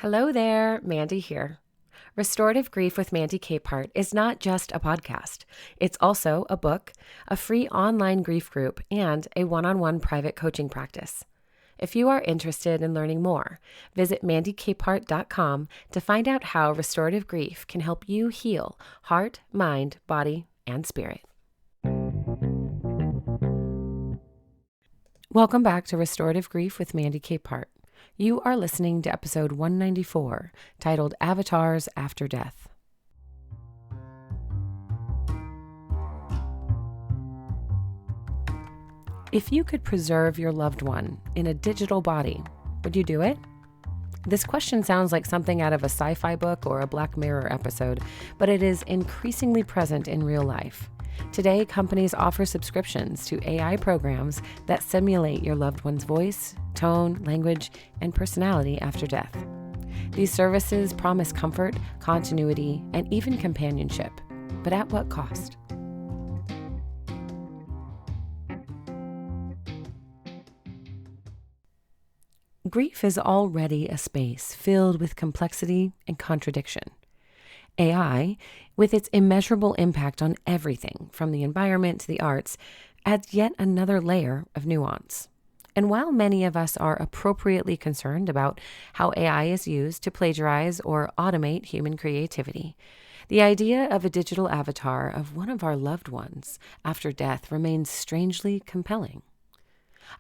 Hello there, Mandy here. Restorative Grief with Mandy Capehart is not just a podcast. It's also a book, a free online grief group, and a one-on-one private coaching practice. If you are interested in learning more, visit mandykapehart.com to find out how restorative grief can help you heal heart, mind, body, and spirit. Welcome back to Restorative Grief with Mandy Capehart. You are listening to episode 194, titled Avatars After Death. If you could preserve your loved one in a digital body, would you do it? This question sounds like something out of a sci-fi book or a Black Mirror episode, but it is increasingly present in real life. Today, companies offer subscriptions to AI programs that simulate your loved one's voice, tone, language, and personality after death. These services promise comfort, continuity, and even companionship, but at what cost? Grief is already a space filled with complexity and contradiction. AI, with its immeasurable impact on everything from the environment to the arts, adds yet another layer of nuance. And while many of us are appropriately concerned about how AI is used to plagiarize or automate human creativity, the idea of a digital avatar of one of our loved ones after death remains strangely compelling.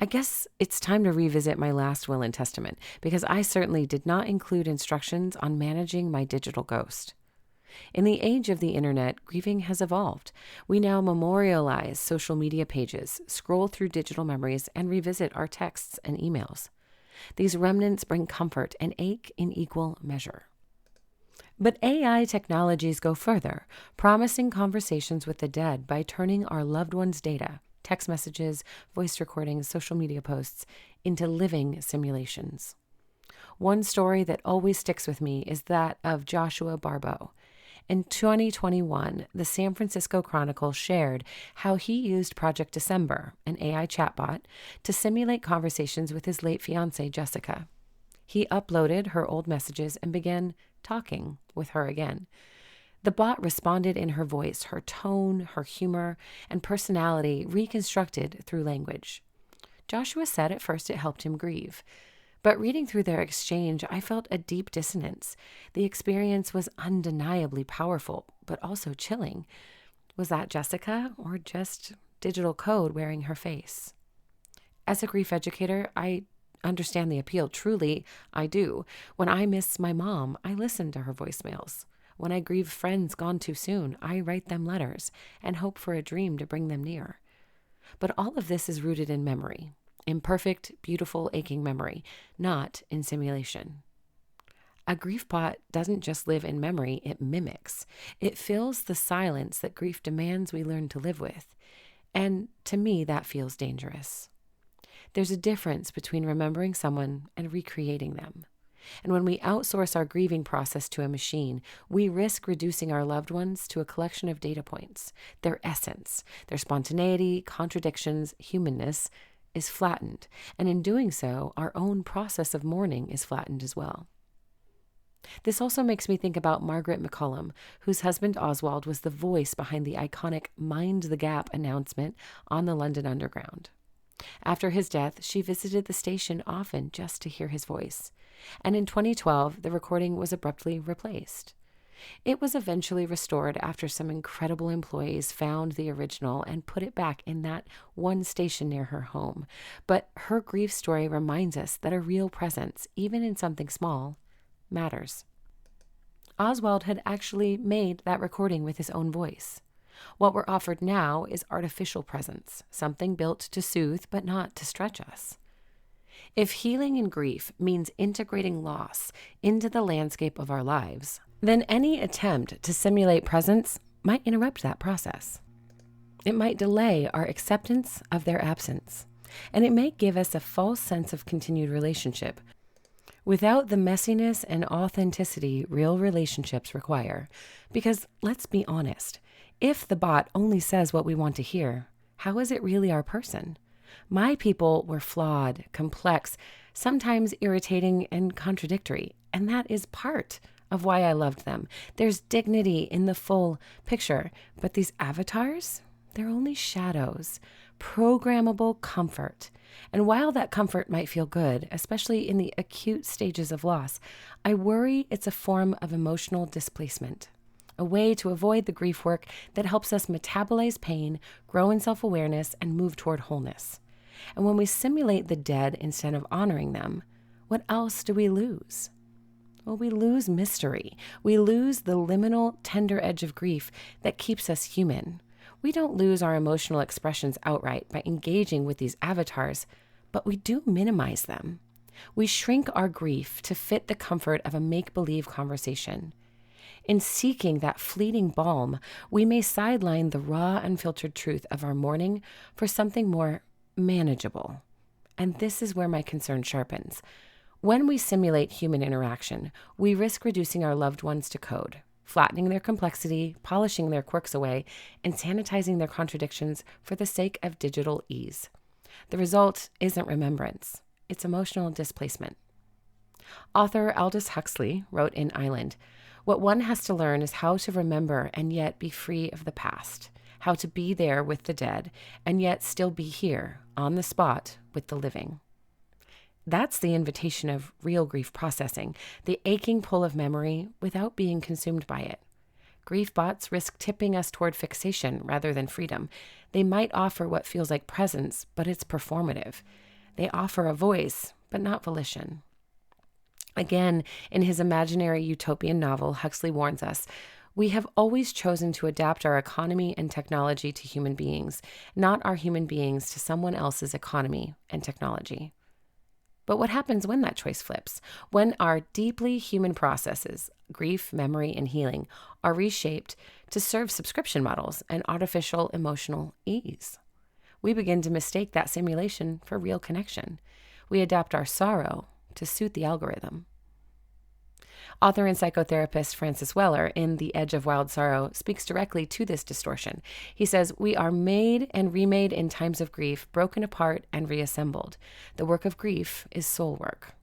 I guess it's time to revisit my last will and testament, because I certainly did not include instructions on managing my digital ghost. In the age of the internet, grieving has evolved. We now memorialize social media pages, scroll through digital memories, and revisit our texts and emails. These remnants bring comfort and ache in equal measure. But AI technologies go further, promising conversations with the dead by turning our loved ones' data, text messages, voice recordings, social media posts, into living simulations. One story that always sticks with me is that of Joshua Barbeau. In 2021, the San Francisco Chronicle shared how he used Project December, an AI chatbot, to simulate conversations with his late fiancée, Jessica. He uploaded her old messages and began talking with her again. The bot responded in her voice, her tone, her humor, and personality reconstructed through language. Joshua said at first it helped him grieve. But reading through their exchange, I felt a deep dissonance. The experience was undeniably powerful, but also chilling. Was that Jessica, or just digital code wearing her face? As a grief educator, I understand the appeal. Truly, I do. When I miss my mom, I listen to her voicemails. When I grieve friends gone too soon, I write them letters and hope for a dream to bring them near. But all of this is rooted in memory. Imperfect, beautiful, aching memory, not in simulation. A grief bot doesn't just live in memory, it mimics. It fills the silence that grief demands we learn to live with. And to me, that feels dangerous. There's a difference between remembering someone and recreating them. And when we outsource our grieving process to a machine, we risk reducing our loved ones to a collection of data points. Their essence, their spontaneity, contradictions, humanness, is flattened, and in doing so, our own process of mourning is flattened as well. This also makes me think about Margaret McCullum, whose husband Oswald was the voice behind the iconic Mind the Gap announcement on the London Underground. After his death, she visited the station often just to hear his voice, and in 2012, the recording was abruptly replaced. It was eventually restored after some incredible employees found the original and put it back in that one station near her home. But her grief story reminds us that a real presence, even in something small, matters. Oswald had actually made that recording with his own voice. What we're offered now is artificial presence, something built to soothe but not to stretch us. If healing in grief means integrating loss into the landscape of our lives, then any attempt to simulate presence might interrupt that process. It might delay our acceptance of their absence, and it may give us a false sense of continued relationship without the messiness and authenticity real relationships require. Because let's be honest, if the bot only says what we want to hear, how is it really our person? My people were flawed, complex, sometimes irritating and contradictory, And that is part of why I loved them. There's dignity in the full picture, but these avatars, they're only shadows, programmable comfort. And while that comfort might feel good, especially in the acute stages of loss, I worry it's a form of emotional displacement, a way to avoid the grief work that helps us metabolize pain, grow in self-awareness, and move toward wholeness. And when we simulate the dead instead of honoring them, what else do we lose? Well, we lose mystery. We lose the liminal, tender edge of grief that keeps us human. We don't lose our emotional expressions outright by engaging with these avatars, but we do minimize them. We shrink our grief to fit the comfort of a make-believe conversation. In seeking that fleeting balm, we may sideline the raw, unfiltered truth of our mourning for something more manageable. And this is where my concern sharpens. When we simulate human interaction, we risk reducing our loved ones to code, flattening their complexity, polishing their quirks away, and sanitizing their contradictions for the sake of digital ease. The result isn't remembrance, it's emotional displacement. Author Aldous Huxley wrote in Island, "What one has to learn is how to remember and yet be free of the past, how to be there with the dead and yet still be here, on the spot, with the living." That's the invitation of real grief processing, the aching pull of memory without being consumed by it. Grief bots risk tipping us toward fixation rather than freedom. They might offer what feels like presence, but it's performative. They offer a voice, but not volition. Again, in his imaginary utopian novel, Huxley warns us, we have always chosen to adapt our economy and technology to human beings, not our human beings to someone else's economy and technology. But what happens when that choice flips? When our deeply human processes, grief, memory, and healing, are reshaped to serve subscription models and artificial emotional ease? We begin to mistake that simulation for real connection. We adapt our sorrow to suit the algorithm. Author and psychotherapist Francis Weller, in The Edge of Wild Sorrow, speaks directly to this distortion. He says, "We are made and remade in times of grief, broken apart and reassembled. The work of grief is soul work."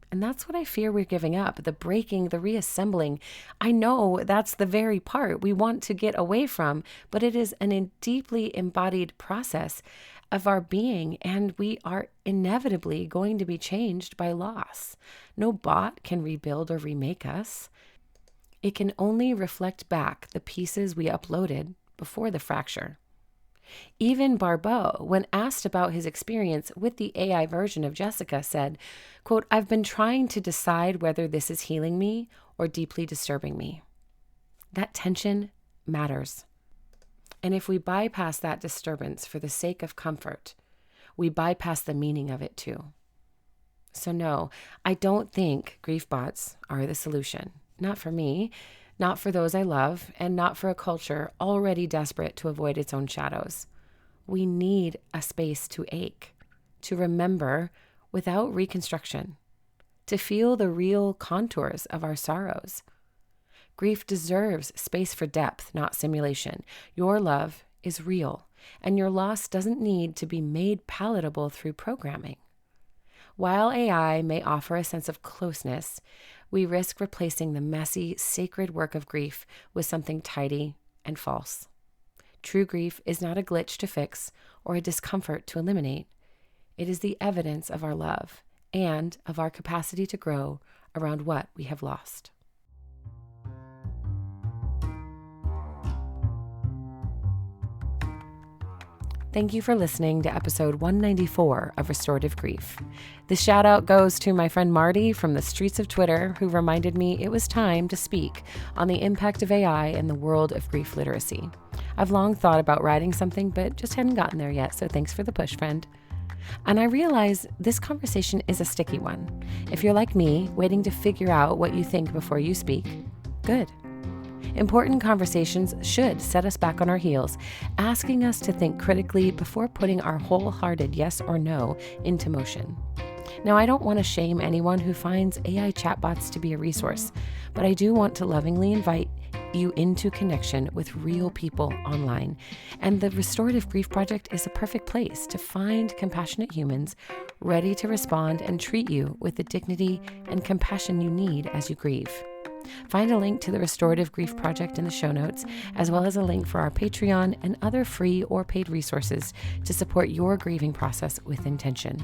And that's what I fear we're giving up, the breaking, the reassembling. I know that's the very part we want to get away from, but it is a deeply embodied process of our being, and we are inevitably going to be changed by loss. No bot can rebuild or remake us. It can only reflect back the pieces we uploaded before the fracture. Even Barbeau, when asked about his experience with the AI version of Jessica, said, quote, "I've been trying to decide whether this is healing me or deeply disturbing me." That tension matters. And if we bypass that disturbance for the sake of comfort, we bypass the meaning of it too. So no, I don't think grief bots are the solution. Not for me, not for those I love, and not for a culture already desperate to avoid its own shadows. We need a space to ache, to remember without reconstruction, to feel the real contours of our sorrows. Grief deserves space for depth, not simulation. Your love is real, and your loss doesn't need to be made palatable through programming. While AI may offer a sense of closeness, we risk replacing the messy, sacred work of grief with something tidy and false. True grief is not a glitch to fix or a discomfort to eliminate. It is the evidence of our love and of our capacity to grow around what we have lost. Thank you for listening to episode 194 of Restorative Grief. This shout out goes to my friend Marty from the streets of Twitter, who reminded me it was time to speak on the impact of AI in the world of grief literacy. I've long thought about writing something, but just hadn't gotten there yet, so thanks for the push, friend. And I realize this conversation is a sticky one. If you're like me, waiting to figure out what you think before you speak, good. Important conversations should set us back on our heels, asking us to think critically before putting our wholehearted yes or no into motion. Now, I don't want to shame anyone who finds AI chatbots to be a resource, but I do want to lovingly invite you into connection with real people online. And the Restorative Grief Project is a perfect place to find compassionate humans ready to respond and treat you with the dignity and compassion you need as you grieve. Find a link to the Restorative Grief Project in the show notes, as well as a link for our Patreon and other free or paid resources to support your grieving process with intention.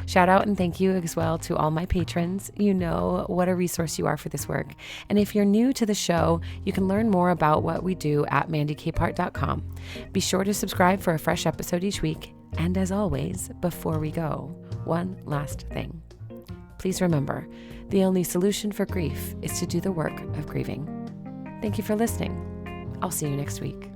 Shout out and thank you as well to all my patrons. You know what a resource you are for this work. And if you're new to the show, you can learn more about what we do at mandykpart.com. Be sure to subscribe for a fresh episode each week. And as always, before we go, one last thing. Please remember, the only solution for grief is to do the work of grieving. Thank you for listening. I'll see you next week.